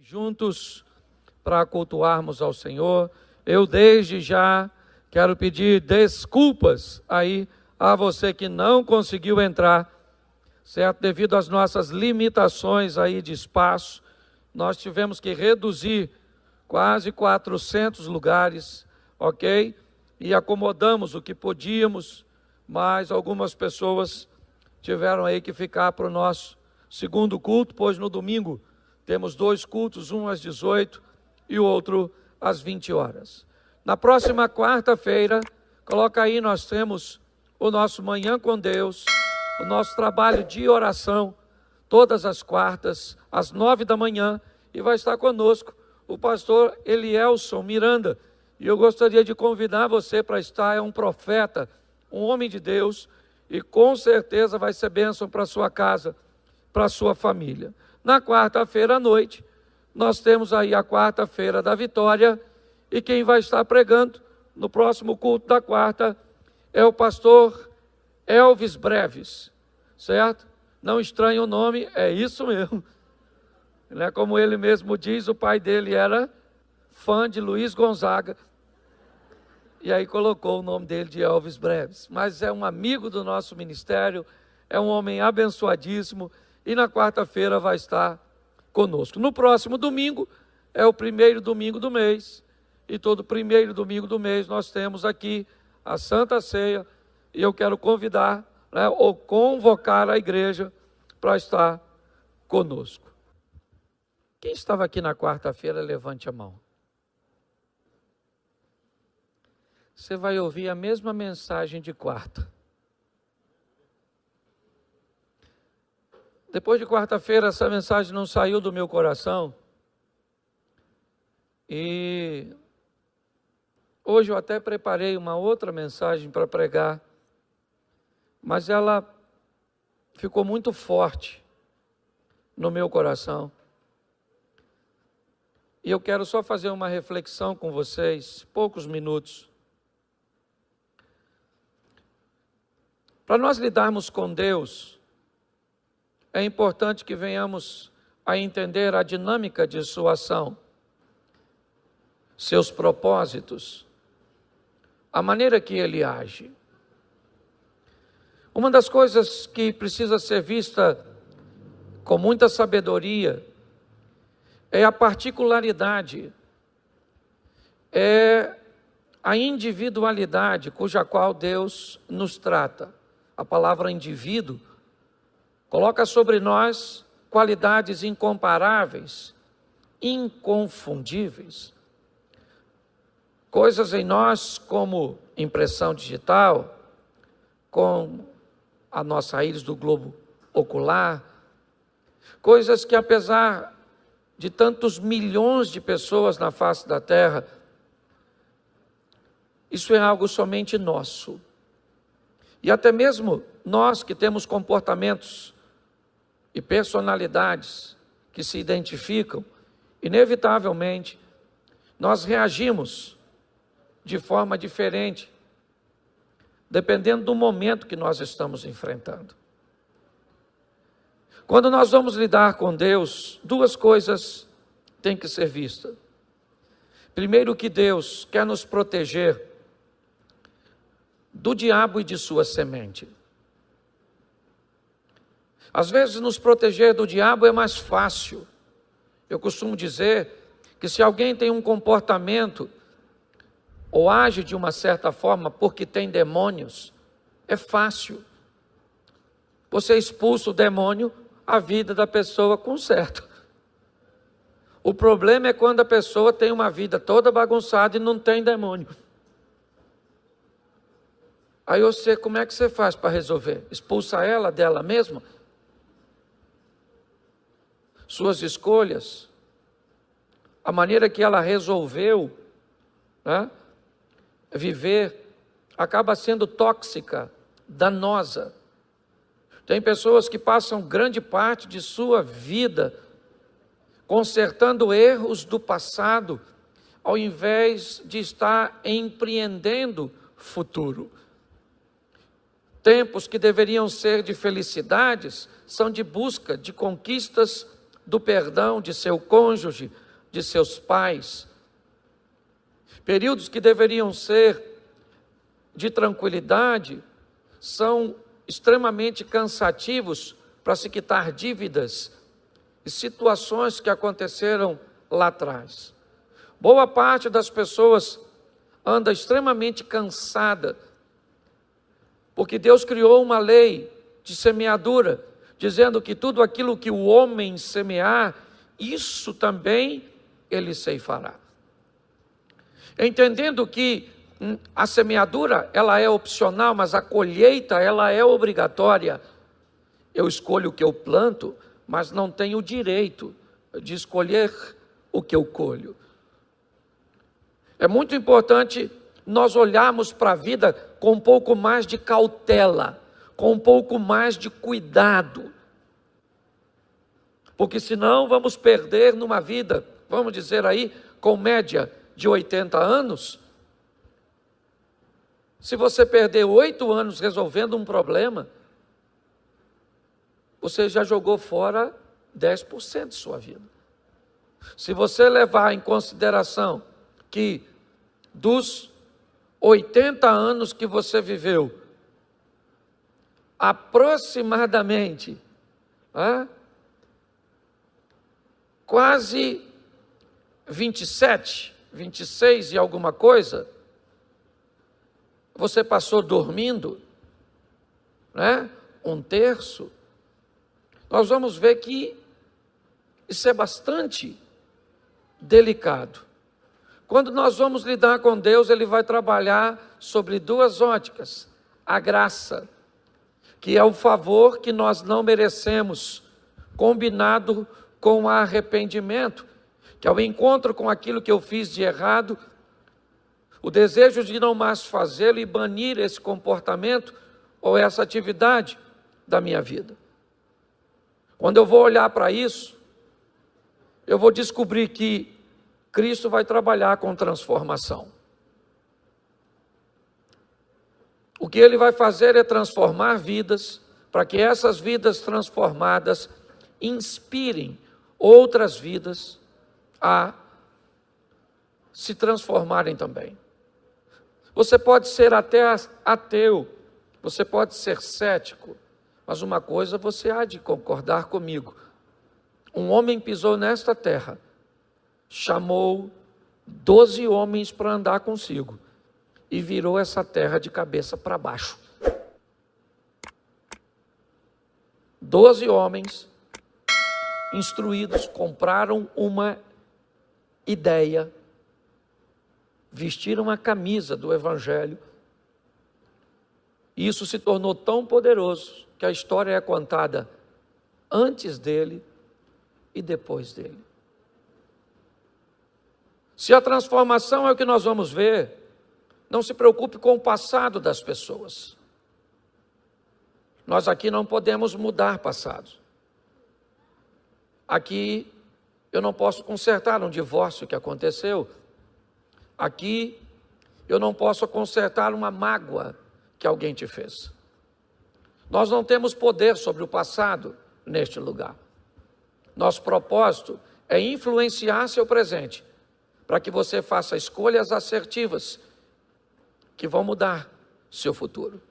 juntos para cultuarmos ao Senhor. Eu desde já quero pedir desculpas aí a você que não conseguiu entrar, certo? Devido às nossas limitações aí de espaço, nós tivemos que reduzir quase 400 lugares, ok? E acomodamos o que podíamos, mas algumas pessoas tiveram aí que ficar para o nosso segundo culto, pois no domingo temos dois cultos, um às 18 e o outro às 20 horas. Na próxima quarta-feira, coloca aí, nós temos o nosso Manhã com Deus, o nosso trabalho de oração, todas as quartas, às 9 da manhã, e vai estar conosco o pastor Elielson Miranda. E eu gostaria de convidar você para estar, é um profeta, um homem de Deus, e com certeza vai ser bênção para a sua casa, para a sua família. Na quarta-feira à noite, nós temos aí a quarta-feira da vitória, e quem vai estar pregando no próximo culto da quarta é o pastor Elvis Breves, certo? Não estranhe o nome, é isso mesmo. Não é como ele mesmo diz, o pai dele era fã de Luiz Gonzaga, e aí colocou o nome dele de Elvis Breves. Mas é um amigo do nosso ministério, é um homem abençoadíssimo, e na quarta-feira vai estar conosco. No próximo domingo, é o primeiro domingo do mês, e todo primeiro domingo do mês nós temos aqui a Santa Ceia, e eu quero convidar, ou convocar a igreja para estar conosco. Quem estava aqui na quarta-feira, levante a mão. Você vai ouvir a mesma mensagem de quarta. Depois de quarta-feira, essa mensagem não saiu do meu coração. E hoje eu até preparei uma outra mensagem para pregar, mas ela ficou muito forte no meu coração. E eu quero só fazer uma reflexão com vocês, poucos minutos. Para nós lidarmos com Deus, é importante que venhamos a entender a dinâmica de sua ação, seus propósitos, a maneira que ele age. Uma das coisas que precisa ser vista com muita sabedoria é a particularidade, é a individualidade cuja qual Deus nos trata. A palavra indivíduo coloca sobre nós qualidades incomparáveis, inconfundíveis. Coisas em nós como impressão digital, com a nossa íris do globo ocular, coisas que apesar de tantos milhões de pessoas na face da terra, isso é algo somente nosso. E até mesmo nós que temos comportamentos e personalidades que se identificam, inevitavelmente, nós reagimos de forma diferente, dependendo do momento que nós estamos enfrentando. Quando nós vamos lidar com Deus, duas coisas têm que ser vistas. Primeiro, que Deus quer nos proteger do diabo e de sua semente. Às vezes nos proteger do diabo é mais fácil. Eu costumo dizer que se alguém tem um comportamento ou age de uma certa forma porque tem demônios, é fácil. Você expulsa o demônio, a vida da pessoa conserta. O problema é quando a pessoa tem uma vida toda bagunçada e não tem demônio. Aí você, como é que você faz para resolver? Expulsa ela dela mesma? Suas escolhas, a maneira que ela resolveu, viver, acaba sendo tóxica, danosa. Tem pessoas que passam grande parte de sua vida consertando erros do passado, ao invés de estar empreendendo futuro. Tempos que deveriam ser de felicidades, são de busca de conquistas do perdão de seu cônjuge, de seus pais. Períodos que deveriam ser de tranquilidade são extremamente cansativos para se quitar dívidas e situações que aconteceram lá atrás. Boa parte das pessoas anda extremamente cansada, porque Deus criou uma lei de semeadura, dizendo que tudo aquilo que o homem semear, isso também ele ceifará. Entendendo que a semeadura, ela é opcional, mas a colheita, ela é obrigatória. Eu escolho o que eu planto, mas não tenho o direito de escolher o que eu colho. É muito importante nós olharmos para a vida com um pouco mais de cautela, com um pouco mais de cuidado. Porque senão vamos perder numa vida, vamos dizer aí, com média de 80 anos. Se você perder 8 anos resolvendo um problema, você já jogou fora 10% de sua vida. Se você levar em consideração que dos 80 anos que você viveu, aproximadamente, quase 27, 26 e alguma coisa, você passou dormindo, um terço. Nós vamos ver que isso é bastante delicado. Quando nós vamos lidar com Deus, Ele vai trabalhar sobre duas óticas. A graça, que é o favor que nós não merecemos, combinado com o arrependimento, que é o encontro com aquilo que eu fiz de errado, o desejo de não mais fazê-lo e banir esse comportamento ou essa atividade da minha vida. Quando eu vou olhar para isso, eu vou descobrir que Cristo vai trabalhar com transformação. O que Ele vai fazer é transformar vidas, para que essas vidas transformadas inspirem outras vidas a se transformarem também. Você pode ser até ateu, você pode ser cético, mas uma coisa você há de concordar comigo. Um homem pisou nesta terra, chamou 12 homens para andar consigo e virou essa terra de cabeça para baixo. 12 homens instruídos compraram uma ideia, vestiram a camisa do Evangelho, e isso se tornou tão poderoso que a história é contada antes dele e depois dele. Se a transformação é o que nós vamos ver, não se preocupe com o passado das pessoas. Nós aqui não podemos mudar passados. Aqui eu não posso consertar um divórcio que aconteceu. Aqui eu não posso consertar uma mágoa que alguém te fez. Nós não temos poder sobre o passado neste lugar. Nosso propósito é influenciar seu presente, para que você faça escolhas assertivas que vão mudar seu futuro.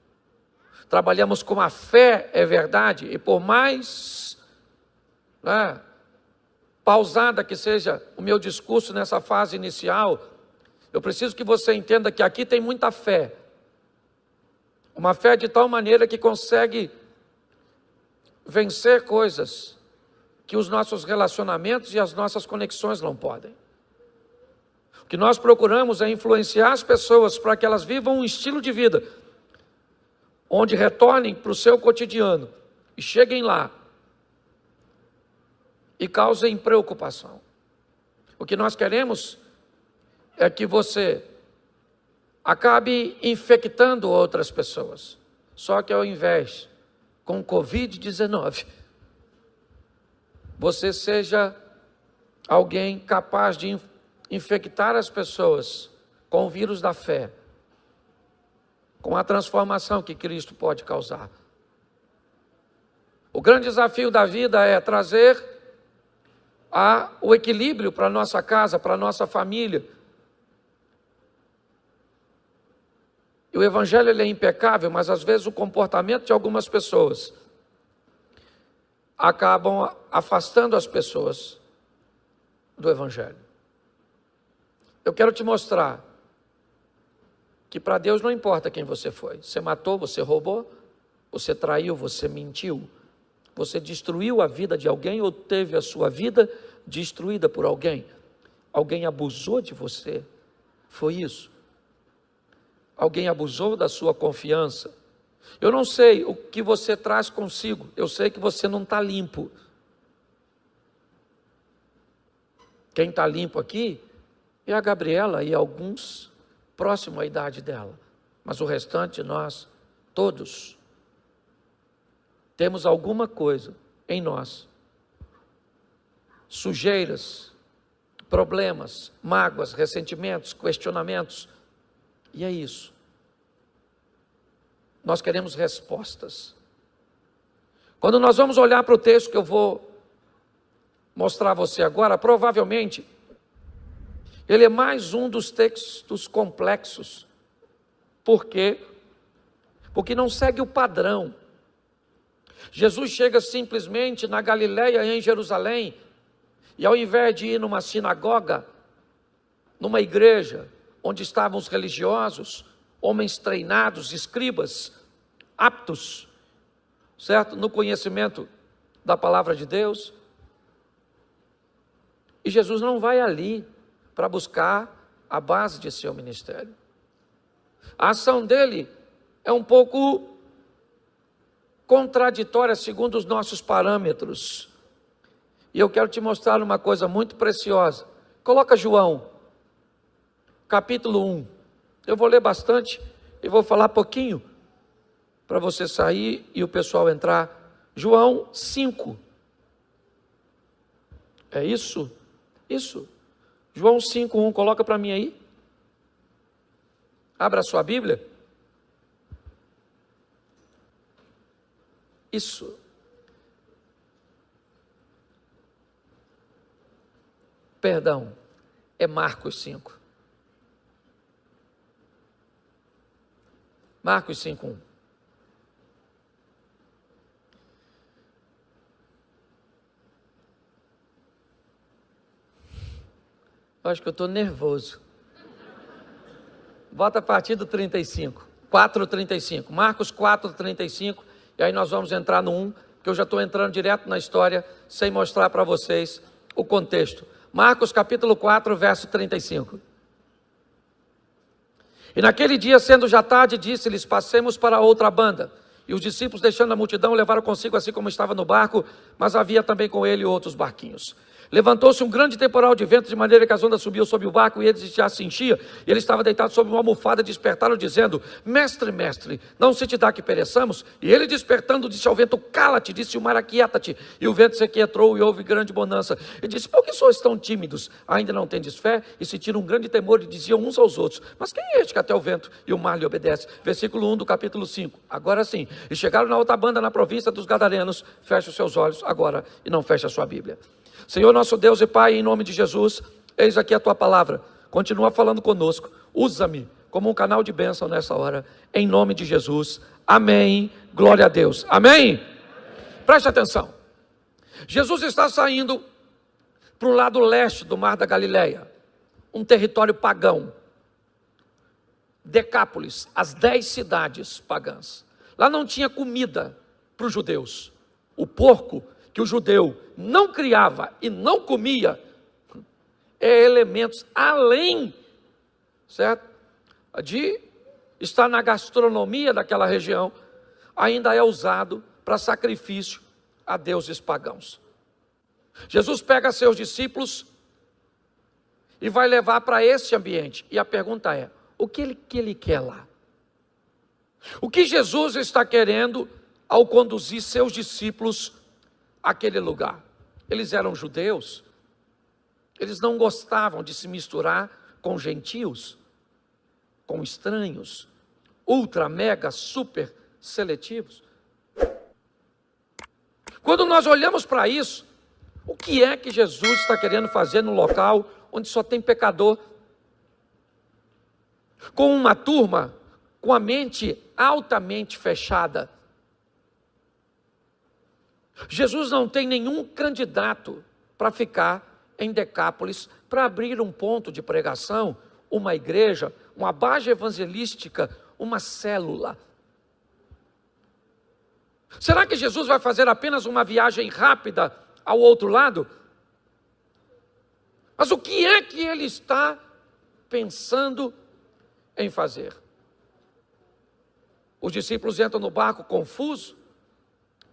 Trabalhamos com a fé, é verdade, e por mais pausada que seja o meu discurso nessa fase inicial, eu preciso que você entenda que aqui tem muita fé. Uma fé de tal maneira que consegue vencer coisas que os nossos relacionamentos e as nossas conexões não podem. O que nós procuramos é influenciar as pessoas para que elas vivam um estilo de vida onde retornem para o seu cotidiano e cheguem lá e causem preocupação. O que nós queremos é que você acabe infectando outras pessoas. Só que ao invés, com Covid-19, você seja alguém capaz de infectar as pessoas com o vírus da fé, com a transformação que Cristo pode causar. O grande desafio da vida é trazer há o equilíbrio para a nossa casa, para a nossa família. E o Evangelho ele é impecável, mas às vezes o comportamento de algumas pessoas acabam afastando as pessoas do Evangelho. Eu quero te mostrar que para Deus não importa quem você foi. Você matou, você roubou, você traiu, você mentiu, você destruiu a vida de alguém ou teve a sua vida destruída por alguém. Alguém abusou de você, foi isso. Alguém abusou da sua confiança. Eu não sei o que você traz consigo, eu sei que você não está limpo. Quem está limpo aqui é a Gabriela e alguns próximos à idade dela. Mas o restante, nós, todos, temos alguma coisa em nós. Sujeiras, problemas, mágoas, ressentimentos, questionamentos. E é isso. Nós queremos respostas. Quando nós vamos olhar para o texto que eu vou mostrar a você agora, provavelmente, ele é mais um dos textos complexos. Por quê? Porque não segue o padrão. Jesus chega simplesmente na Galileia e em Jerusalém, e ao invés de ir numa sinagoga, numa igreja, onde estavam os religiosos, homens treinados, escribas, aptos, certo? No conhecimento da palavra de Deus. E Jesus não vai ali para buscar a base de seu ministério. A ação dele é um pouco contraditória segundo os nossos parâmetros. E eu quero te mostrar uma coisa muito preciosa. Coloca João, capítulo 1. Eu vou ler bastante e vou falar pouquinho para você sair e o pessoal entrar. João 5. É isso? Isso. João 5:1, coloca para mim aí. Abra a sua Bíblia. Isso. Perdão, é Marcos 5. Marcos 5:1. Eu acho que eu estou nervoso. Bota a partir do 35. 4:35. Marcos 4:35. E aí nós vamos entrar no 1, que eu já estou entrando direto na história, sem mostrar para vocês o contexto. Marcos capítulo 4, verso 35. E naquele dia, sendo já tarde, disse-lhes: passemos para outra banda. E os discípulos, deixando a multidão, levaram consigo assim como estava no barco, mas havia também com ele outros barquinhos. Levantou-se um grande temporal de vento, de maneira que as ondas subiam sobre o barco, e ele já se enchia, e ele estava deitado sobre uma almofada, despertaram, dizendo: mestre, mestre, não se te dá que pereçamos? E ele, despertando, disse ao vento: cala-te, disse o mar: aquieta-te. E o vento se aquietou, e houve grande bonança. E disse: por que sois tão tímidos? Ainda não tendes fé? E sentiram um grande temor, e diziam uns aos outros: mas quem é este que até o vento e o mar lhe obedece? Versículo 1 do capítulo 5. Agora sim, e chegaram na outra banda, na província dos Gadarenos. Feche os seus olhos agora, e não feche a sua Bíblia. Senhor nosso Deus e Pai, em nome de Jesus, eis aqui a Tua palavra, continua falando conosco, usa-me como um canal de bênção nessa hora, em nome de Jesus, amém, glória a Deus, amém? Preste atenção, Jesus está saindo para o lado leste do mar da Galileia, um território pagão, Decápolis, as 10 cidades pagãs, lá não tinha comida para os judeus, o porco que o judeu não criava e não comia, é elementos além, certo, de estar na gastronomia daquela região, ainda é usado para sacrifício a deuses pagãos. Jesus pega seus discípulos e vai levar para esse ambiente, e a pergunta é: o que ele quer lá? O que Jesus está querendo ao conduzir seus discípulos àquele lugar? Eles eram judeus, eles não gostavam de se misturar com gentios, com estranhos, ultra, mega, super seletivos. Quando nós olhamos para isso, O que é que Jesus está querendo fazer no local onde só tem pecador? Com uma turma com a mente altamente fechada. Jesus não tem nenhum candidato para ficar em Decápolis, para abrir um ponto de pregação, uma igreja, uma base evangelística, uma célula. Será que Jesus vai fazer apenas uma viagem rápida ao outro lado? Mas o que é que ele está pensando em fazer? Os discípulos entram no barco confusos,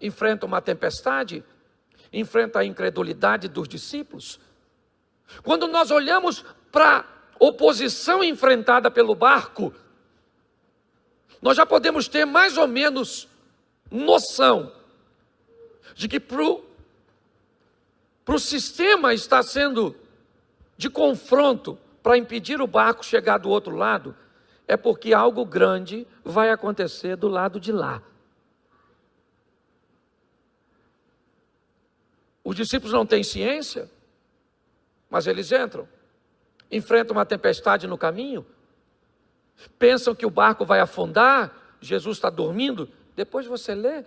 enfrentam uma tempestade, enfrentam a incredulidade dos discípulos. Quando nós olhamos para a oposição enfrentada pelo barco, nós já podemos ter mais ou menos noção de que para o sistema está sendo de confronto para impedir o barco chegar do outro lado, é porque algo grande vai acontecer do lado de lá. Os discípulos não têm ciência, mas eles entram, enfrentam uma tempestade no caminho, pensam que o barco vai afundar, Jesus está dormindo, depois você lê.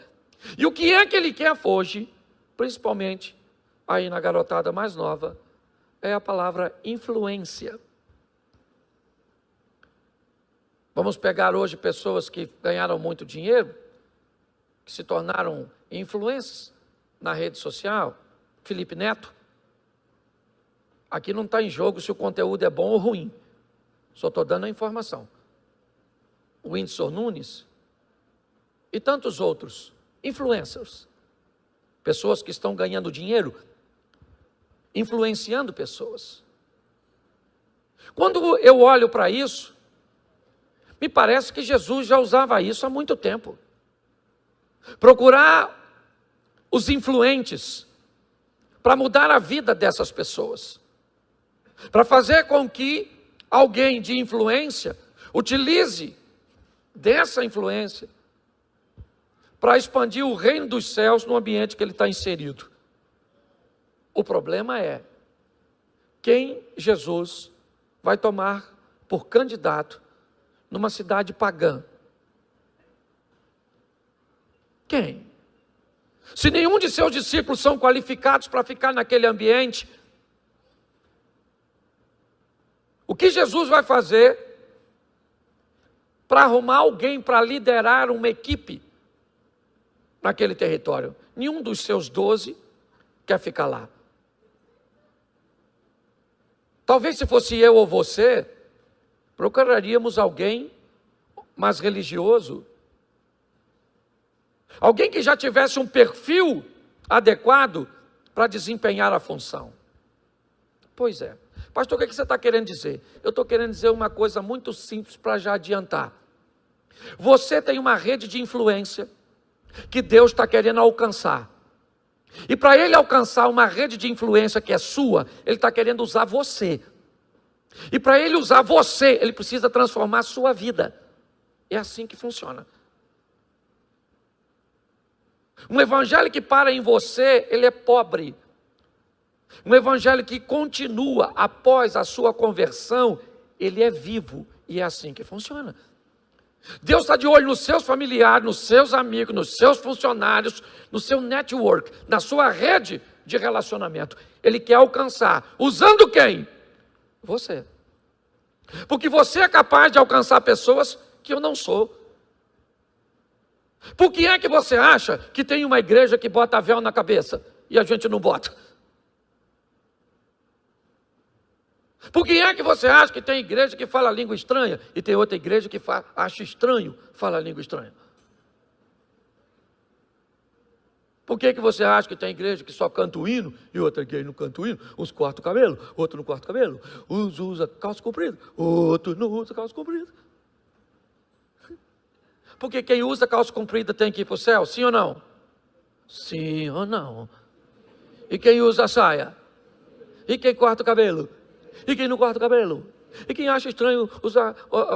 E o que é que ele quer hoje, principalmente aí na garotada mais nova, é a palavra influência. Vamos pegar hoje pessoas que ganharam muito dinheiro, que se tornaram influencers na rede social. Felipe Neto. Aqui não está em jogo se o conteúdo é bom ou ruim. Só estou dando a informação. O Whindersson Nunes e tantos outros influencers. Pessoas que estão ganhando dinheiro, influenciando pessoas. Quando eu olho para isso, me parece que Jesus já usava isso há muito tempo. Procurar os influentes para mudar a vida dessas pessoas. Para fazer com que alguém de influência utilize dessa influência para expandir o reino dos céus no ambiente que ele está inserido. O problema é quem Jesus vai tomar por candidato numa cidade pagã. Quem? Se nenhum de seus discípulos são qualificados para ficar naquele ambiente, o que Jesus vai fazer para arrumar alguém para liderar uma equipe naquele território? Nenhum dos seus 12 quer ficar lá. Talvez se fosse eu ou você, procuraríamos alguém mais religioso, alguém que já tivesse um perfil adequado para desempenhar a função. Pois é. Pastor, o que você está querendo dizer? Eu estou querendo dizer uma coisa muito simples para já adiantar. Você tem uma rede de influência que Deus está querendo alcançar. E para Ele alcançar uma rede de influência que é sua, Ele está querendo usar você. E para Ele usar você, Ele precisa transformar a sua vida. É assim que funciona. Um evangelho que para em você, ele é pobre. Um evangelho que continua após a sua conversão, ele é vivo. E é assim que funciona. Deus está de olho nos seus familiares, nos seus amigos, nos seus funcionários, no seu network, na sua rede de relacionamento. Ele quer alcançar. Usando quem? Você. Porque você é capaz de alcançar pessoas que eu não sou. Por que é que você acha que tem uma igreja que bota véu na cabeça e a gente não bota? Por que é que você acha que tem igreja que fala língua estranha e tem outra igreja que acha estranho falar língua estranha? Por que você acha que tem igreja que só canta o hino e outra igreja não canta o hino? Uns cortam o cabelo, outro não corta o cabelo. Uns usa calça comprida, outro não usa calça comprida. Porque quem usa calça comprida tem que ir para o céu, sim ou não? Sim ou não? E quem usa saia? E quem corta o cabelo? E quem não corta o cabelo? E quem acha estranho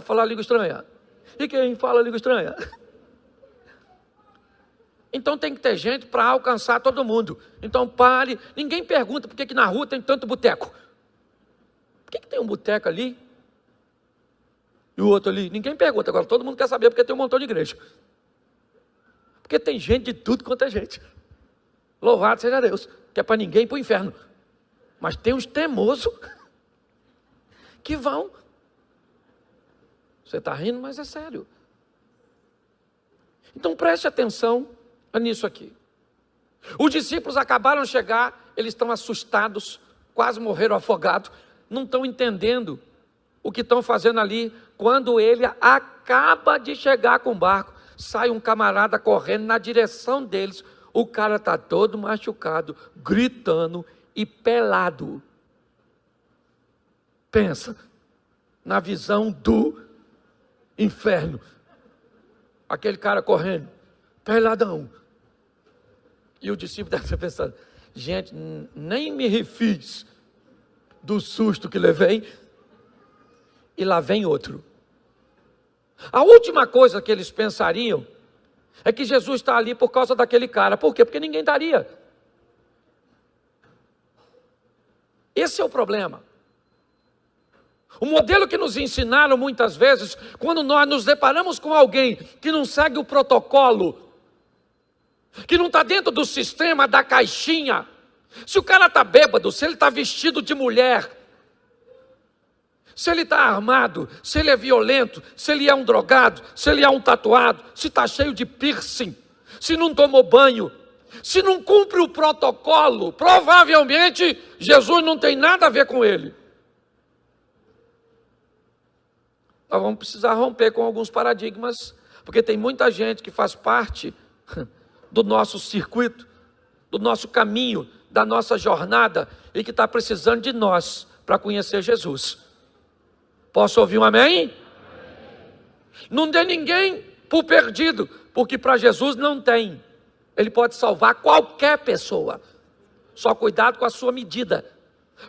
falar língua estranha? E quem fala língua estranha? Então tem que ter gente para alcançar todo mundo. Então pare, ninguém pergunta por que na rua tem tanto boteco. Por que tem um boteco ali e o outro ali? Ninguém pergunta, agora todo mundo quer saber porque tem um montão de igreja. Porque tem gente de tudo quanto é gente. Louvado seja Deus, que é para ninguém ir para o inferno. Mas tem uns teimosos que vão. Você está rindo, mas é sério. Então preste atenção nisso aqui. Os discípulos acabaram de chegar, eles estão assustados, quase morreram afogados, não estão entendendo o que estão fazendo ali. Quando ele acaba de chegar com o barco, sai um camarada correndo na direção deles. O cara está todo machucado, gritando e pelado. Pensa na visão do inferno. Aquele cara correndo, peladão. E o discípulo deve estar pensando: gente, nem me refiz do susto que levei. E lá vem outro. A última coisa que eles pensariam é que Jesus está ali por causa daquele cara. Por quê? Porque ninguém estaria. Esse é o problema. O modelo que nos ensinaram muitas vezes, quando nós nos deparamos com alguém que não segue o protocolo, que não está dentro do sistema, da caixinha. Se o cara está bêbado, se ele está vestido de mulher, se ele está armado, se ele é violento, se ele é um drogado, se ele é um tatuado, se está cheio de piercing, se não tomou banho, se não cumpre o protocolo, provavelmente Jesus não tem nada a ver com ele. Nós vamos precisar romper com alguns paradigmas, porque tem muita gente que faz parte do nosso circuito, do nosso caminho, da nossa jornada, e que está precisando de nós para conhecer Jesus. Posso ouvir um amém? Não dê ninguém por perdido, porque para Jesus não tem. Ele pode salvar qualquer pessoa. Só cuidado com a sua medida,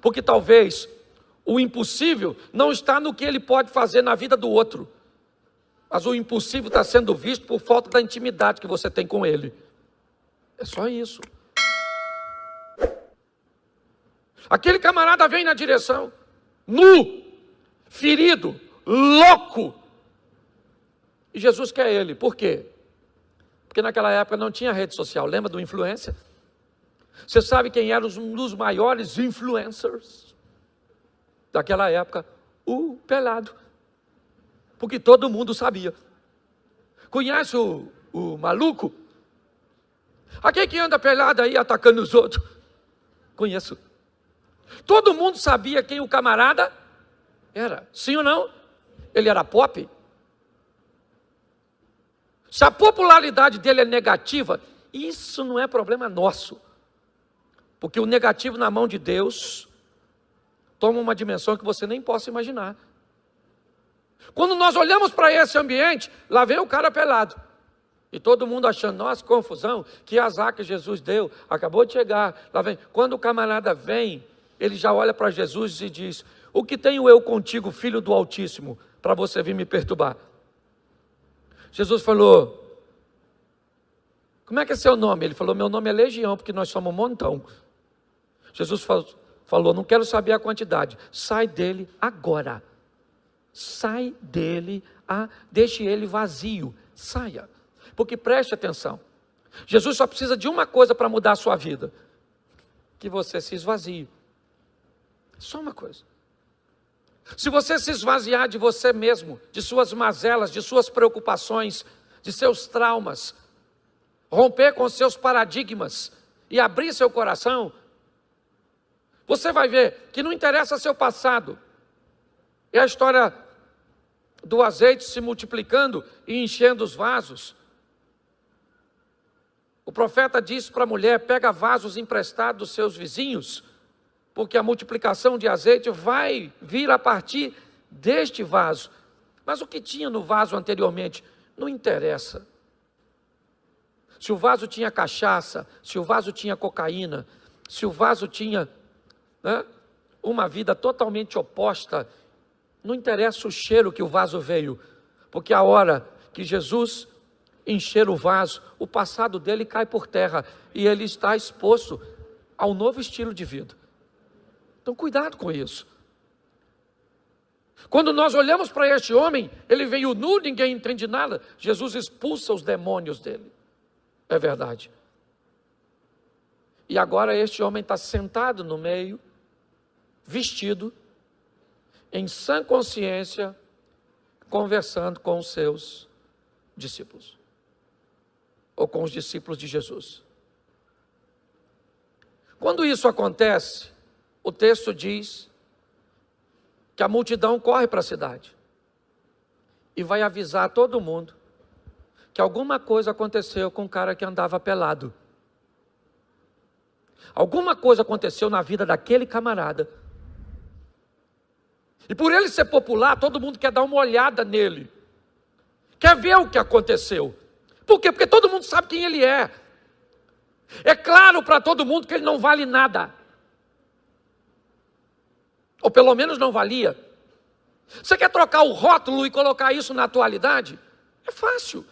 porque talvez o impossível não está no que ele pode fazer na vida do outro, mas o impossível está sendo visto por falta da intimidade que você tem com ele. É só isso. Aquele camarada vem na direção, nu, ferido, louco. E Jesus quer ele. Por quê? Porque naquela época não tinha rede social. Lembra do influencer? Você sabe quem era um dos maiores influencers daquela época? O pelado. Porque todo mundo sabia. Conhece o maluco? Aquele que anda pelado aí atacando os outros? Conheço. Todo mundo sabia quem o camarada era. Sim ou não? Ele era pop. Se a popularidade dele é negativa, isso não é problema nosso. Porque o negativo na mão de Deus toma uma dimensão que você nem possa imaginar. Quando nós olhamos para esse ambiente, lá vem o cara pelado. E todo mundo achando: nossa, confusão, que azar que Jesus deu, acabou de chegar. Lá vem. Quando o camarada vem, ele já olha para Jesus e diz: o que tenho eu contigo, filho do Altíssimo, para você vir me perturbar? Jesus falou: como é que é seu nome? Ele falou: meu nome é Legião, porque nós somos um montão. Jesus falou: não quero saber a quantidade, sai dele agora. Sai dele, deixe ele vazio, saia. Porque preste atenção, Jesus só precisa de uma coisa para mudar a sua vida: que você se esvazie. Só uma coisa. Se você se esvaziar de você mesmo, de suas mazelas, de suas preocupações, de seus traumas, romper com seus paradigmas e abrir seu coração, você vai ver que não interessa seu passado. É a história do azeite se multiplicando e enchendo os vasos. O profeta disse para a mulher: pega vasos emprestados dos seus vizinhos, porque a multiplicação de azeite vai vir a partir deste vaso. Mas o que tinha no vaso anteriormente não interessa. Se o vaso tinha cachaça, se o vaso tinha cocaína, se o vaso tinha uma vida totalmente oposta, não interessa o cheiro que o vaso veio, porque a hora que Jesus encher o vaso, o passado dele cai por terra e ele está exposto ao novo estilo de vida. Então cuidado com isso. Quando nós olhamos para este homem, ele veio nu, ninguém entende nada. Jesus expulsa os demônios dele. É verdade. E agora este homem está sentado no meio, vestido, em sã consciência, conversando com os seus discípulos. Ou com os discípulos de Jesus. Quando isso acontece, o texto diz que a multidão corre para a cidade e vai avisar todo mundo que alguma coisa aconteceu com o cara que andava pelado. Alguma coisa aconteceu na vida daquele camarada. E por ele ser popular, todo mundo quer dar uma olhada nele. Quer ver o que aconteceu. Por quê? Porque todo mundo sabe quem ele é. É claro para todo mundo que ele não vale nada. Ou pelo menos não valia. Você quer trocar o rótulo e colocar isso na atualidade? É fácil.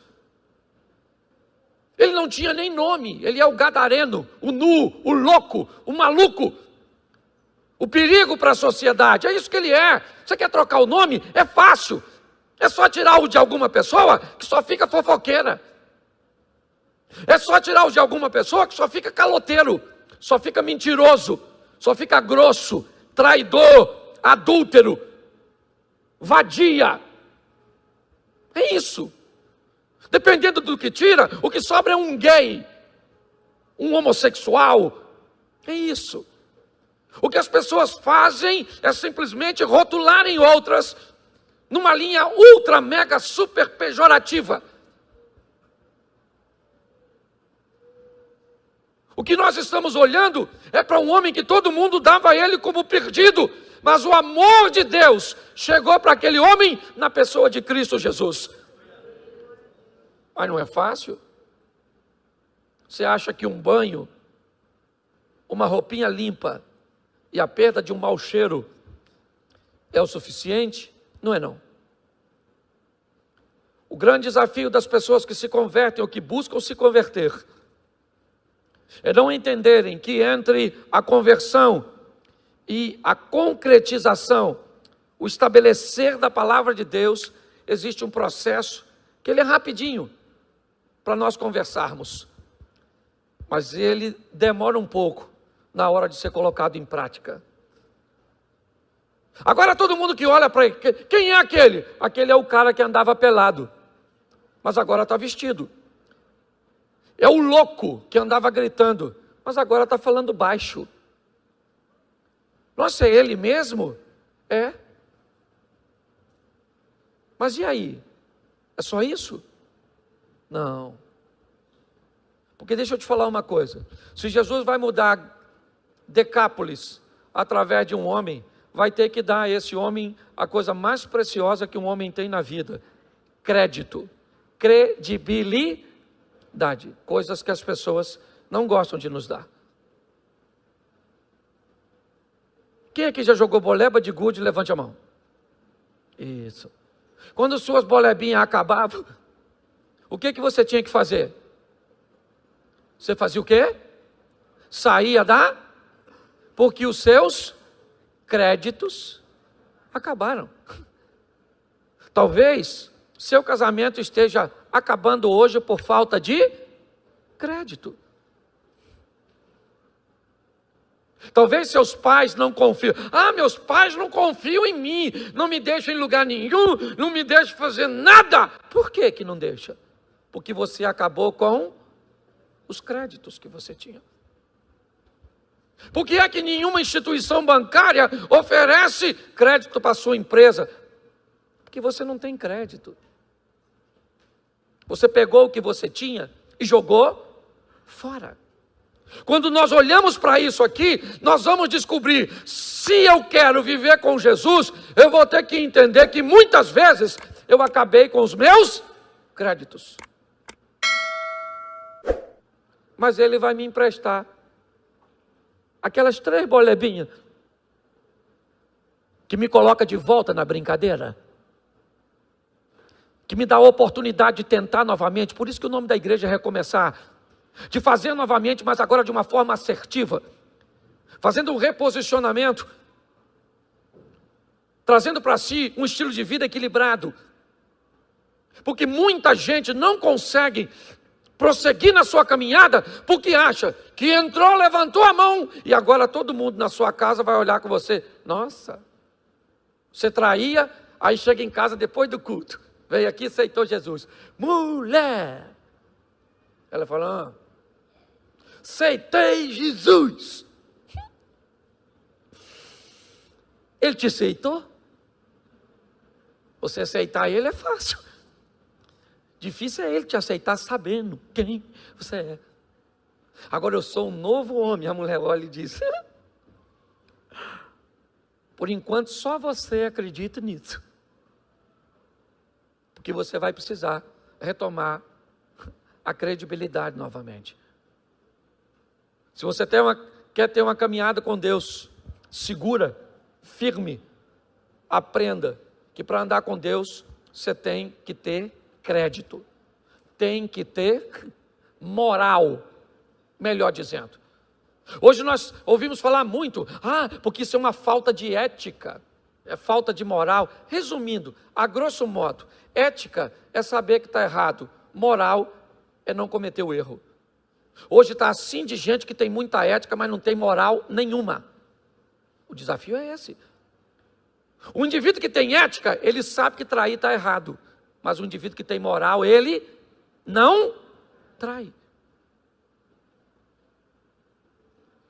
Ele não tinha nem nome. Ele é o gadareno, o nu, o louco, o maluco. O perigo para a sociedade. É isso que ele é. Você quer trocar o nome? É fácil. É só tirar o de alguma pessoa que só fica fofoqueira. É só tirar o de alguma pessoa que só fica caloteiro, só fica mentiroso, só fica grosso, traidor, adúltero, vadia. É isso. Dependendo do que tira, o que sobra é um gay, um homossexual. É isso. O que as pessoas fazem é simplesmente rotularem outras numa linha ultra, mega, super pejorativa. O que nós estamos olhando é para um homem que todo mundo dava a ele como perdido, mas o amor de Deus chegou para aquele homem na pessoa de Cristo Jesus. Mas não é fácil. Você acha que um banho, uma roupinha limpa e a perda de um mau cheiro é o suficiente? Não é não. O grande desafio das pessoas que se convertem ou que buscam se converter é não entenderem que entre a conversão e a concretização, o estabelecer da palavra de Deus, existe um processo que ele é rapidinho para nós conversarmos, mas ele demora um pouco na hora de ser colocado em prática. Agora todo mundo que olha para ele, quem é aquele? Aquele é o cara que andava pelado, mas agora está vestido. É o louco que andava gritando, mas agora está falando baixo. Nossa, é ele mesmo? É. Mas e aí? É só isso? Não. Porque deixa eu te falar uma coisa. Se Jesus vai mudar Decápolis através de um homem, vai ter que dar a esse homem a coisa mais preciosa que um homem tem na vida: crédito, credibilidade. Coisas que as pessoas não gostam de nos dar. Quem aqui já jogou boleba de gude? Levante a mão. Isso. Quando suas bolebinhas acabavam, o que você tinha que fazer? Você fazia o quê? Saía da... Porque os seus créditos acabaram. Talvez seu casamento esteja acabando hoje por falta de crédito. Talvez seus pais não confiam. Meus pais não confiam em mim, não me deixam em lugar nenhum, não me deixam fazer nada. Por que que não deixa? Porque você acabou com os créditos que você tinha. Por que é que nenhuma instituição bancária oferece crédito para a sua empresa? Porque você não tem crédito. Você pegou o que você tinha e jogou fora. Quando nós olhamos para isso aqui, nós vamos descobrir, se eu quero viver com Jesus, eu vou ter que entender que muitas vezes eu acabei com os meus créditos. Mas ele vai me emprestar aquelas 3 bolebinhas que me coloca de volta na brincadeira. que me dá a oportunidade de tentar novamente. Por isso que o nome da igreja é Recomeçar. De fazer novamente, mas agora de uma forma assertiva. Fazendo um reposicionamento. Trazendo para si um estilo de vida equilibrado. Porque muita gente não consegue prosseguir na sua caminhada, porque acha que entrou, levantou a mão, e agora todo mundo na sua casa vai olhar com você. Nossa, você traía, aí chega em casa depois do culto, veio aqui e aceitou Jesus. Mulher! Ela fala, aceitei Jesus. Ele te aceitou? Você aceitar ele é fácil. Difícil é ele te aceitar sabendo quem você é. Agora eu sou um novo homem. A mulher olha e diz, por enquanto só você acredita nisso. Porque você vai precisar retomar a credibilidade novamente. Se você quer ter uma caminhada com Deus segura, firme, aprenda que para andar com Deus você tem que ter crédito, tem que ter moral, melhor dizendo. Hoje nós ouvimos falar muito, porque isso é uma falta de ética, é falta de moral. Resumindo, a grosso modo, ética é saber que está errado, moral é não cometer o erro. Hoje está assim de gente que tem muita ética, mas não tem moral nenhuma. O desafio é esse. O indivíduo que tem ética, ele sabe que trair está errado. Mas o indivíduo que tem moral, ele não trai.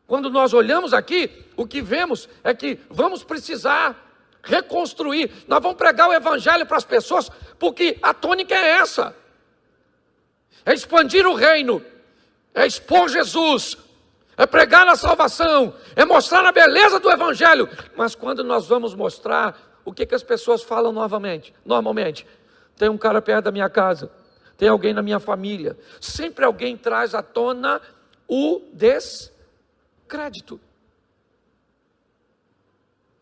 Quando nós olhamos aqui, o que vemos é que vamos precisar reconstruir. Nós vamos pregar o evangelho para as pessoas, porque a tônica é essa. É expandir o reino, é expor Jesus, é pregar a salvação, é mostrar a beleza do evangelho. Mas quando nós vamos mostrar, o que as pessoas falam normalmente? Tem um cara perto da minha casa, tem alguém na minha família. Sempre alguém traz à tona o descrédito.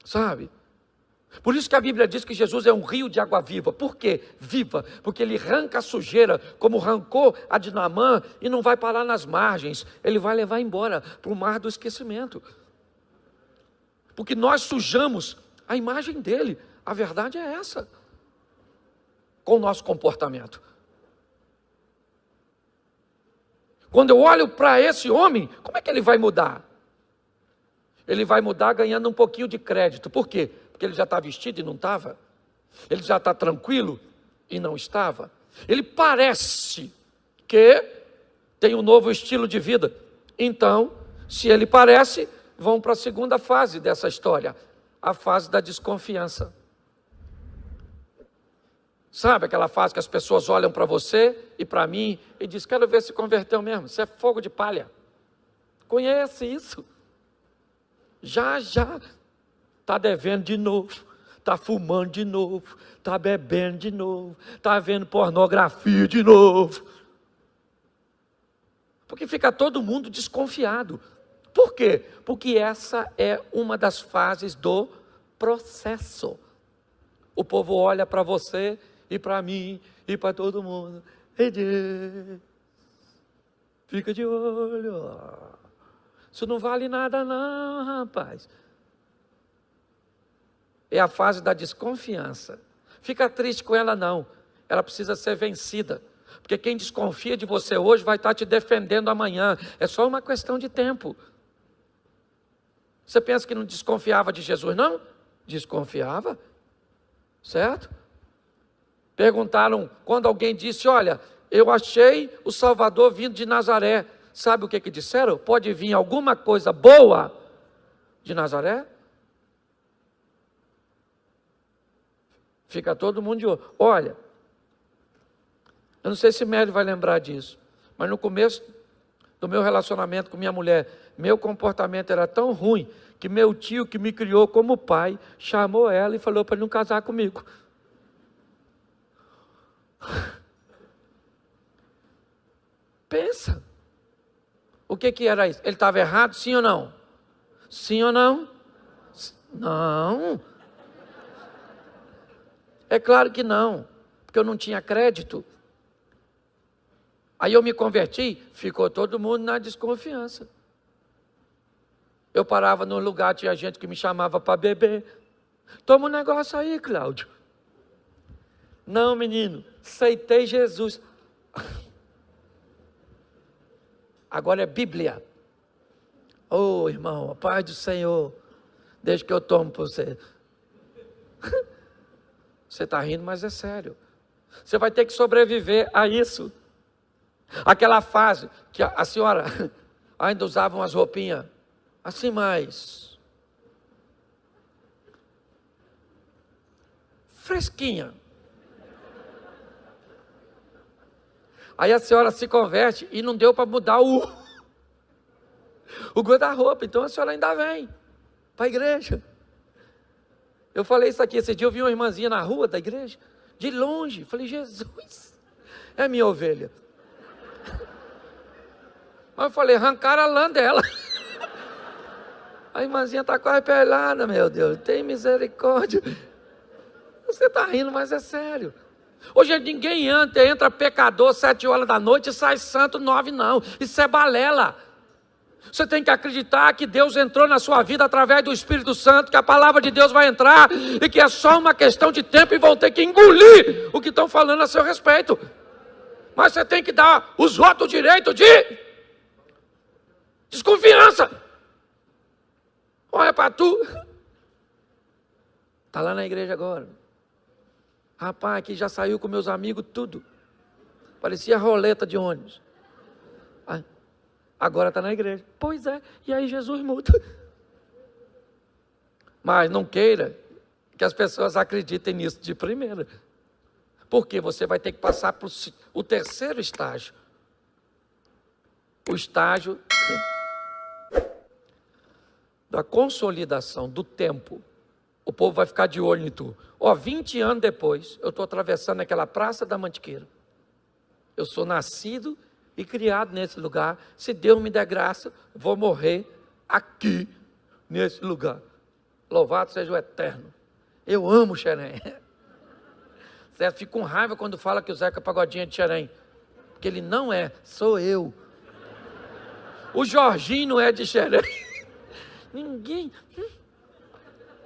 Sabe? Por isso que a Bíblia diz que Jesus é um rio de água viva. Por quê? Viva. Porque ele arranca a sujeira, como arrancou a de Naamã, e não vai parar nas margens. Ele vai levar embora para o mar do esquecimento. Porque nós sujamos a imagem dele. A verdade é essa. Com o nosso comportamento. Quando eu olho para esse homem, como é que ele vai mudar? Ele vai mudar ganhando um pouquinho de crédito. Por quê? Porque ele já está vestido e não estava. Ele já está tranquilo e não estava. Ele parece que tem um novo estilo de vida. Então, se ele parece, vão para a segunda fase dessa história. A fase da desconfiança. Sabe aquela fase que as pessoas olham para você e para mim e dizem, quero ver se converteu mesmo. Isso é fogo de palha. Conhece isso? Já está devendo de novo, está fumando de novo, está bebendo de novo, está vendo pornografia de novo. Porque fica todo mundo desconfiado. Por quê? Porque essa é uma das fases do processo. O povo olha para você e para mim e para todo mundo e diz, fica de olho, isso não vale nada não, rapaz. É a fase da desconfiança. Fica triste com ela não, ela precisa ser vencida. Porque quem desconfia de você hoje vai estar te defendendo amanhã. É só uma questão de tempo. Você pensa que não desconfiava de Jesus não? Desconfiava, certo? Perguntaram, quando alguém disse, olha, eu achei o Salvador vindo de Nazaré. Sabe o que disseram? Pode vir alguma coisa boa de Nazaré? Fica todo mundo de olho. Olha, eu não sei se Mélio vai lembrar disso, mas no começo do meu relacionamento com minha mulher, meu comportamento era tão ruim, que meu tio, que me criou como pai, chamou ela e falou para ele não casar comigo. Pensa. O que era isso? Ele estava errado, sim ou não? Sim ou não? Não. É claro que não. porque eu não tinha crédito. Aí eu me converti, ficou todo mundo na desconfiança. Eu parava num lugar, tinha gente que me chamava para beber. Toma um negócio aí, Cláudio. Não, menino, aceitei Jesus. Agora é Bíblia. Ô, irmão, a paz do Senhor. Deixa que eu tomo para você. Você está rindo, mas é sério. Você vai ter que sobreviver a isso. Aquela fase que a senhora ainda usava umas roupinhas assim mais fresquinha. Aí a senhora se converte e não deu para mudar o guarda-roupa. Então a senhora ainda vem para a igreja. Eu falei isso aqui, esse dia eu vi uma irmãzinha na rua da igreja, de longe. Falei, Jesus, é minha ovelha. Mas eu falei, arrancaram a lã dela. A irmãzinha está quase pelada, meu Deus, tem misericórdia. Você está rindo, mas é sério. Hoje ninguém entra pecador 7 horas da noite e sai santo 9 não. Isso é balela. Você tem que acreditar que Deus entrou na sua vida através do Espírito Santo, que a palavra de Deus vai entrar e que é só uma questão de tempo e vão ter que engolir o que estão falando a seu respeito. Mas você tem que dar os votos direito de desconfiança. Olha para tu. Está lá na igreja agora. Rapaz, aqui já saiu com meus amigos tudo. Parecia roleta de ônibus. Agora está na igreja. Pois é, e aí Jesus muda. Mas não queira que as pessoas acreditem nisso de primeira. Porque você vai ter que passar para o terceiro estágio. O estágio da consolidação do tempo. O povo vai ficar de olho em tu. 20 anos depois, eu estou atravessando aquela praça da Mantiqueira. Eu sou nascido e criado nesse lugar. Se Deus me der graça, vou morrer aqui, nesse lugar. Louvado seja o Eterno. Eu amo Xerém. Certo? Fico com raiva quando fala que o Zeca Pagodinho é de Xerém. Porque ele não é, sou eu. O Jorginho não é de Xerém. Ninguém.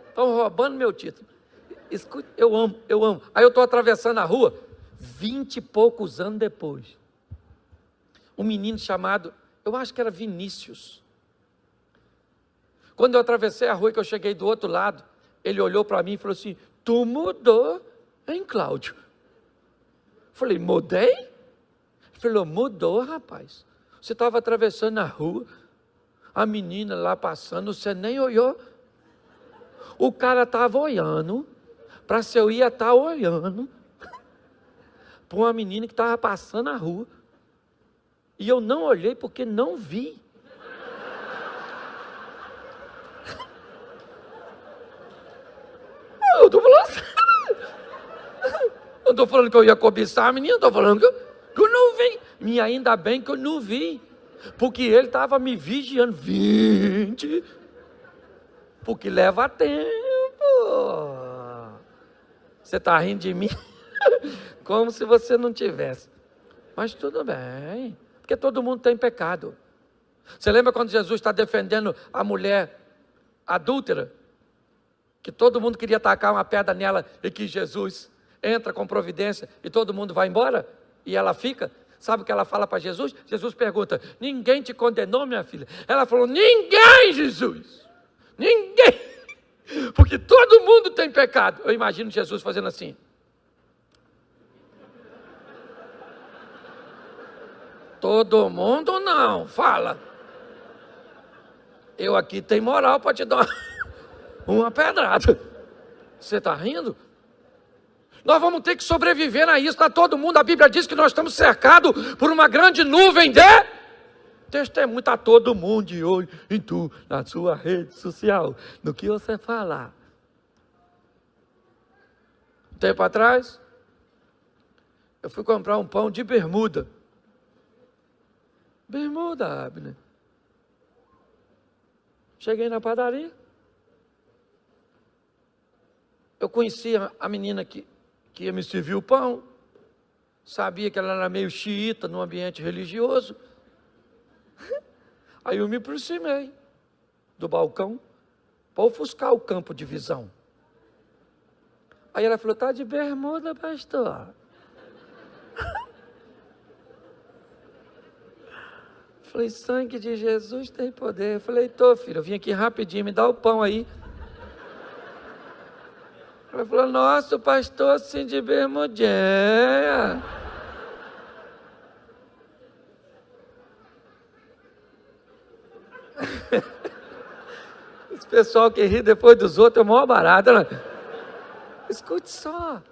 Estão roubando meu título. Escute, eu amo. Aí eu estou atravessando a rua, 20 e poucos anos depois. Um menino chamado, eu acho que era Vinícius. Quando eu atravessei a rua, que eu cheguei do outro lado, ele olhou para mim e falou assim, tu mudou, hein, Cláudio? Falei, mudei? Ele falou, mudou, rapaz. Você estava atravessando a rua, a menina lá passando, você nem olhou. O cara estava olhando, para se eu ia estar olhando, para uma menina que estava passando a rua. E eu não olhei porque não vi. Eu estou falando sério. Eu não estou falando que eu ia cobiçar a menina, estou falando que eu não vi. E ainda bem que eu não vi. Porque ele estava me vigiando. 20. Porque leva tempo. Você está rindo de mim? Como se você não tivesse. Mas tudo bem. Porque todo mundo tem pecado. Você lembra quando Jesus está defendendo a mulher adúltera? Que todo mundo queria tacar uma pedra nela e que Jesus entra com providência e todo mundo vai embora? E ela fica? Sabe o que ela fala para Jesus? Jesus pergunta, ninguém te condenou, minha filha? Ela falou, ninguém, Jesus. Ninguém. Porque todo mundo tem pecado. Eu imagino Jesus fazendo assim. Todo mundo não, fala. Eu aqui tenho moral para te dar uma pedrada. Você está rindo? Nós vamos ter que sobreviver a isso, está todo mundo. A Bíblia diz que nós estamos cercados por uma grande nuvem de testemunho. Está todo mundo de olho em tu, na sua rede social, no que você falar. Um tempo atrás, eu fui comprar um pão de bermuda. Bermuda, Abner. Cheguei na padaria. Eu conhecia a menina que ia me servir o pão. sabia que ela era meio xiita no ambiente religioso. Aí eu me aproximei do balcão para ofuscar o campo de visão. Aí ela falou: tá de bermuda, pastor? Falei: sangue de Jesus tem poder. Eu falei: tô, filho, eu vim aqui rapidinho, me dá o pão aí. Ela falou: nossa, o pastor assim de bermudinha. Esse pessoal que ri depois dos outros é o maior barato, né? Escute só.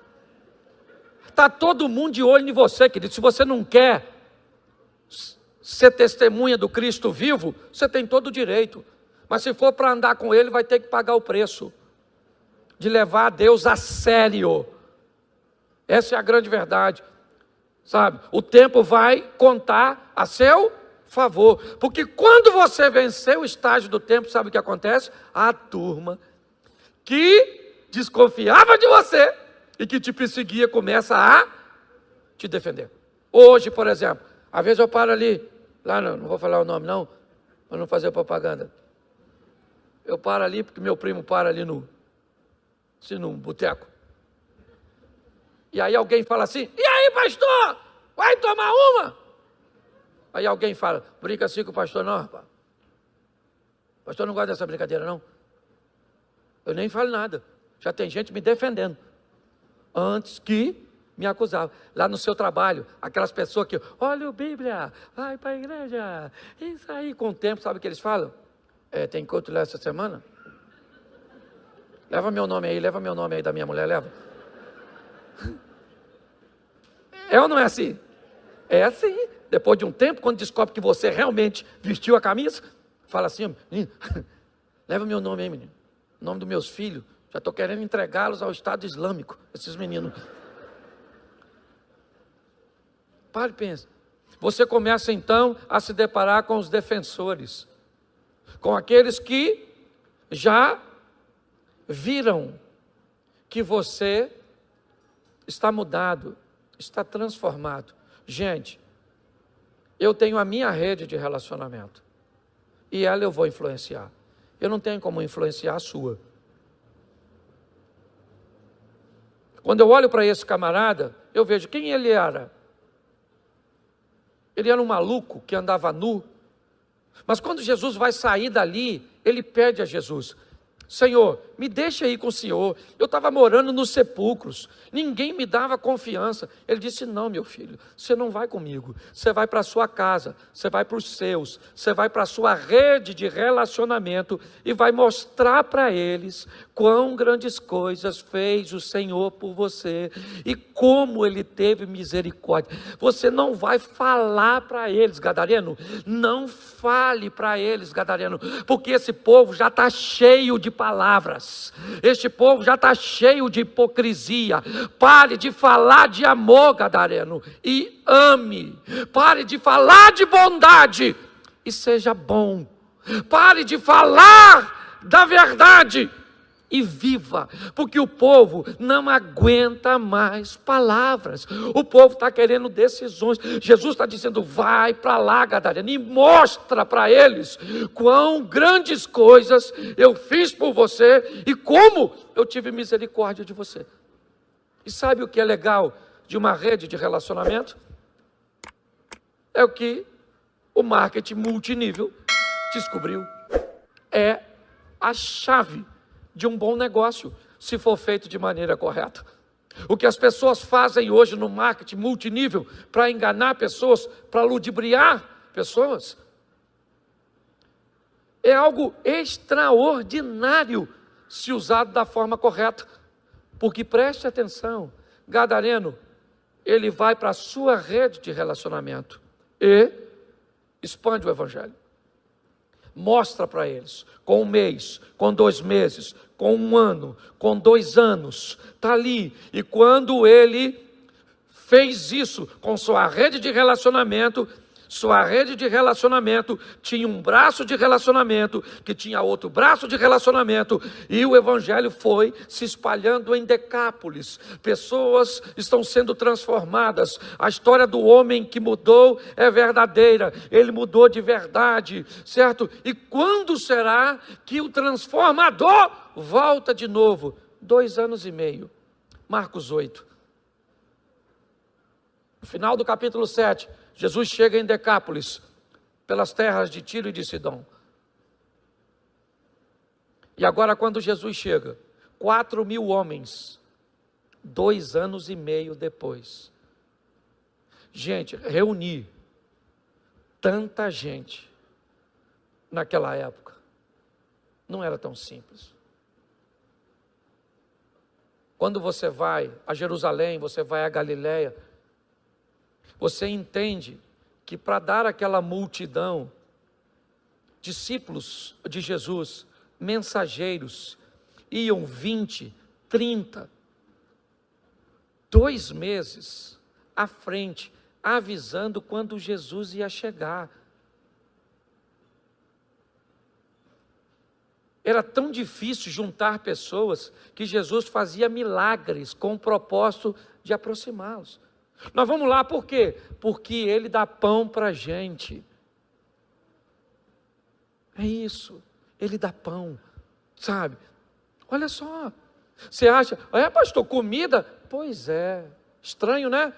Está todo mundo de olho em você, querido. Se você não quer ser testemunha do Cristo vivo, você tem todo o direito. Mas se for para andar com Ele, vai ter que pagar o preço de levar a Deus a sério. Essa é a grande verdade. Sabe? O tempo vai contar a seu favor. Porque quando você vencer o estágio do tempo, sabe o que acontece? A turma que desconfiava de você e que te perseguia começa a te defender. Hoje, por exemplo, às vezes eu paro ali, lá não vou falar o nome não, para não fazer propaganda. Eu paro ali porque meu primo para ali num boteco. E aí alguém fala assim: e aí, pastor, vai tomar uma? Aí alguém fala: brinca assim com o pastor. Não, rapaz, o pastor não gosta dessa brincadeira não. Eu nem falo nada. Já tem gente me defendendo, antes que me acusava. Lá no seu trabalho, aquelas pessoas que, olha a Bíblia, vai para a igreja, isso aí, com o tempo, sabe o que eles falam? Tem culto lá essa semana? Leva meu nome aí da minha mulher, leva. É ou não é assim? É assim. Depois de um tempo, quando descobre que você realmente vestiu a camisa, fala assim: menino, leva meu nome aí, menino, o nome dos meus filhos. Já estou querendo entregá-los ao Estado Islâmico, esses meninos. Pare e pense. Você começa então a se deparar com os defensores, com aqueles que já viram que você está mudado, está transformado. Gente, eu tenho a minha rede de relacionamento e ela eu vou influenciar. Eu não tenho como influenciar a sua. Quando eu olho para esse camarada, eu vejo quem ele era. Ele era um maluco que andava nu. Mas quando Jesus vai sair dali, ele pede a Jesus: Senhor, me deixa ir com o Senhor. Eu estava morando nos sepulcros, ninguém me dava confiança. Ele disse: não, meu filho, você não vai comigo. Você vai para a sua casa, você vai para os seus, você vai para a sua rede de relacionamento e vai mostrar para eles quão grandes coisas fez o Senhor por você e como Ele teve misericórdia. Você não vai falar para eles, gadareno, não fale para eles, gadareno, porque esse povo já está cheio de palavras, este povo já está cheio de hipocrisia. Pare de falar de amor, gadareno, e ame. Pare de falar de bondade e seja bom. Pare de falar da verdade e viva, porque o povo não aguenta mais palavras. O povo está querendo decisões. Jesus está dizendo: vai para lá, gadareno, e mostra para eles quão grandes coisas eu fiz por você e como eu tive misericórdia de você. E sabe o que é legal de uma rede de relacionamento? É o que o marketing multinível descobriu. É a chave de um bom negócio, se for feito de maneira correta. O que as pessoas fazem hoje no marketing multinível para enganar pessoas, para ludibriar pessoas, é algo extraordinário se usado da forma correta. Porque preste atenção, gadareno, ele vai para a sua rede de relacionamento e expande o evangelho. Mostra para eles, com 1 mês, com 2 meses, com 1 ano, com 2 anos, está ali. E quando ele fez isso com sua rede de relacionamento, Sua rede de relacionamento tinha um braço de relacionamento, que tinha outro braço de relacionamento, e o evangelho foi se espalhando em Decápolis. Pessoas estão sendo transformadas. A história do homem que mudou é verdadeira. Ele mudou de verdade, certo? E quando será que o transformador volta de novo? 2 anos e meio. Marcos 8. No final do capítulo 7, Jesus chega em Decápolis, pelas terras de Tiro e de Sidom. E agora, quando Jesus chega, 4.000 homens, 2 anos e meio depois. Gente, reunir tanta gente naquela época não era tão simples. Quando você vai a Jerusalém, você vai a Galiléia, você entende que para dar aquela multidão, discípulos de Jesus, mensageiros, iam 20, 30, 2 meses à frente, avisando quando Jesus ia chegar. Era tão difícil juntar pessoas que Jesus fazia milagres com o propósito de aproximá-los. Nós vamos lá por quê? Porque Ele dá pão para a gente. É isso, Ele dá pão, sabe? Olha só, você acha, pastor, comida? Pois é, estranho, né?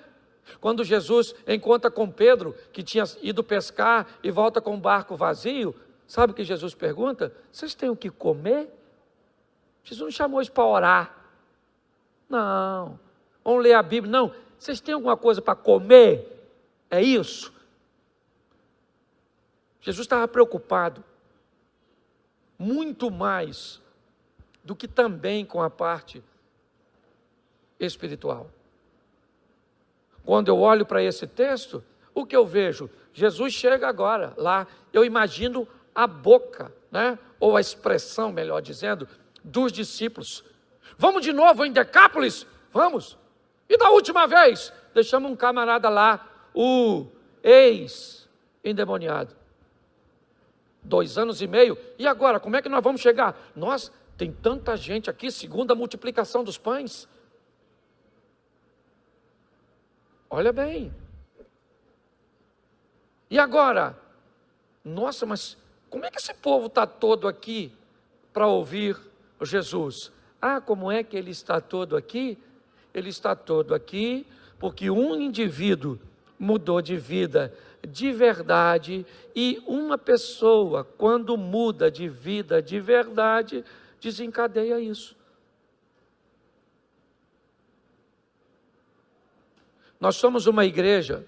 Quando Jesus encontra com Pedro, que tinha ido pescar e volta com o barco vazio, sabe o que Jesus pergunta? Vocês têm o que comer? Jesus não chamou eles para orar. Não, vamos ler a Bíblia, não. Vocês têm alguma coisa para comer? É isso? Jesus estava preocupado, muito mais do que também com a parte espiritual. Quando eu olho para esse texto, o que eu vejo? Jesus chega agora lá, eu imagino a boca, né? Ou a expressão, melhor dizendo, dos discípulos. Vamos de novo em Decápolis? Vamos. E da última vez, deixamos um camarada lá, o ex-endemoniado. 2 anos e meio. E agora, como é que nós vamos chegar? Nossa, tem tanta gente aqui, segundo a multiplicação dos pães. Olha bem. E agora? Nossa, mas como é que esse povo está todo aqui para ouvir Jesus? Como é que ele está todo aqui? Ele está todo aqui porque um indivíduo mudou de vida de verdade, e uma pessoa, quando muda de vida de verdade, desencadeia isso. Nós somos uma igreja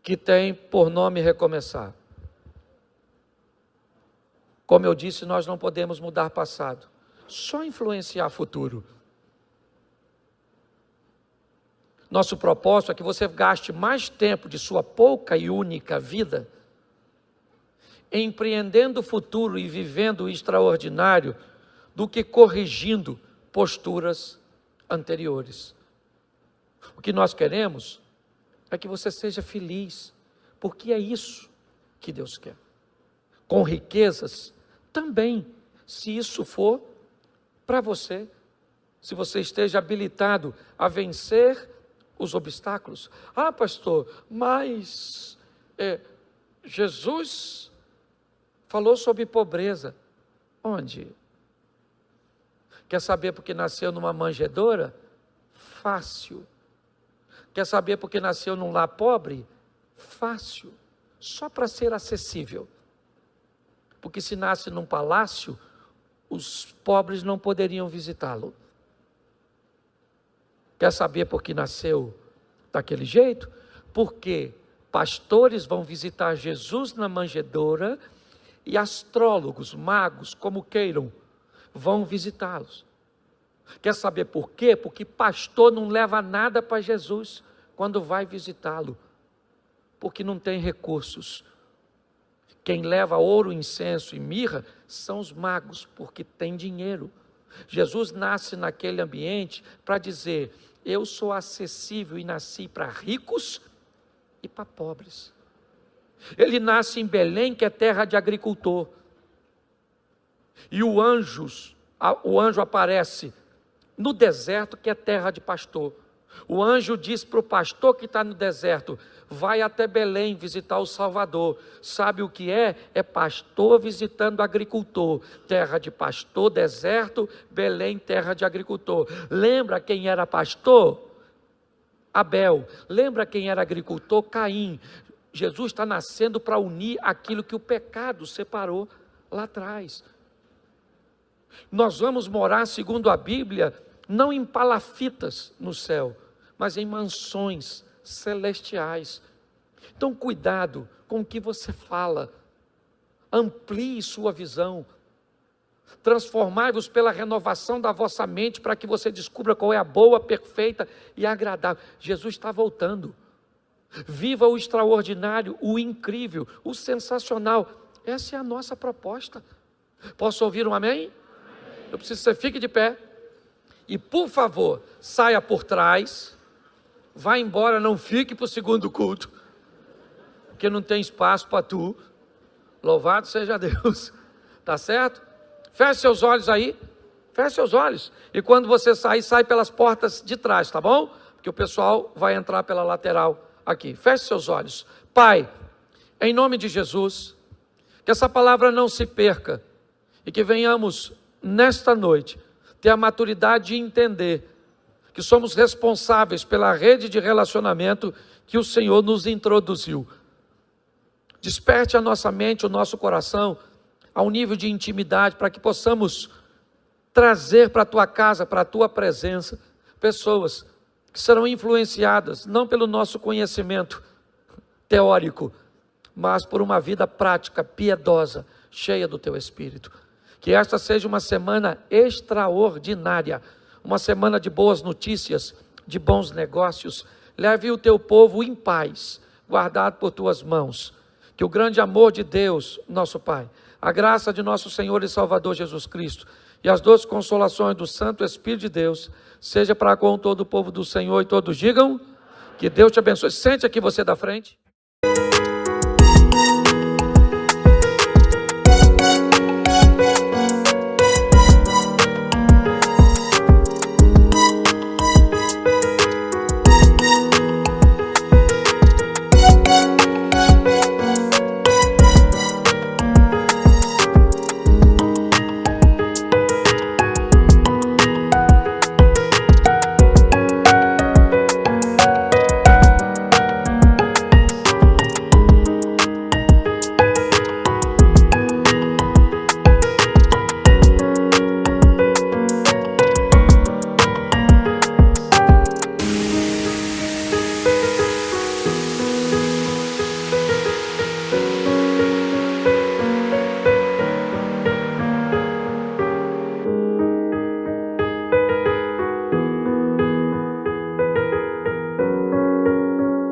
que tem por nome recomeçar. Como eu disse, nós não podemos mudar passado, só influenciar futuro. Nosso propósito é que você gaste mais tempo de sua pouca e única vida empreendendo o futuro e vivendo o extraordinário do que corrigindo posturas anteriores. O que nós queremos é que você seja feliz, porque é isso que Deus quer. Com riquezas também, se isso for para você, se você esteja habilitado a vencer os obstáculos. Pastor, mas Jesus falou sobre pobreza. Onde? Quer saber porque nasceu numa manjedoura? Fácil. Quer saber porque nasceu num lar pobre? Fácil. Só para ser acessível. Porque se nasce num palácio, os pobres não poderiam visitá-lo. Quer saber por que nasceu daquele jeito? Porque pastores vão visitar Jesus na manjedoura e astrólogos, magos, como queiram, vão visitá-los. Quer saber por quê? Porque pastor não leva nada para Jesus quando vai visitá-lo, porque não tem recursos. Quem leva ouro, incenso e mirra são os magos, porque tem dinheiro. Jesus nasce naquele ambiente para dizer: eu sou acessível e nasci para ricos e para pobres. Ele nasce em Belém, que é terra de agricultor. E o anjo aparece no deserto, que é terra de pastor. O anjo diz para o pastor que está no deserto: vai até Belém visitar o Salvador. Sabe o que é? É pastor visitando agricultor. Terra de pastor, deserto, Belém, terra de agricultor. Lembra quem era pastor? Abel. Lembra quem era agricultor? Caim. Jesus está nascendo para unir aquilo que o pecado separou lá atrás. Nós vamos morar, segundo a Bíblia, não em palafitas no céu, mas em mansões celestiais. Então, cuidado com o que você fala. Amplie sua visão. Transformai-vos pela renovação da vossa mente, para que você descubra qual é a boa, perfeita e agradável. Jesus está voltando. Viva o extraordinário, o incrível, o sensacional. Essa é a nossa proposta. Posso ouvir um amém? Eu preciso que você fique de pé. E por favor, saia por trás. Vá embora, não fique para o segundo culto, porque não tem espaço para tu. Louvado seja Deus. Tá certo? Feche seus olhos aí. Feche seus olhos. E quando você sair, sai pelas portas de trás, tá bom? Porque o pessoal vai entrar pela lateral aqui. Feche seus olhos. Pai, em nome de Jesus, que essa palavra não se perca e que venhamos nesta noite ter a maturidade de entender que somos responsáveis pela rede de relacionamento que o Senhor nos introduziu. Desperte a nossa mente, o nosso coração a um nível de intimidade, para que possamos trazer para a tua casa, para a tua presença, pessoas que serão influenciadas não pelo nosso conhecimento teórico, mas por uma vida prática, piedosa, cheia do teu Espírito. Que esta seja uma semana extraordinária, uma semana de boas notícias, de bons negócios. Leve o teu povo em paz, guardado por tuas mãos. Que o grande amor de Deus, nosso Pai, a graça de nosso Senhor e Salvador Jesus Cristo e as doces consolações do Santo Espírito de Deus seja para com todo o povo do Senhor, e todos digam: que Deus te abençoe. Sente aqui você da frente.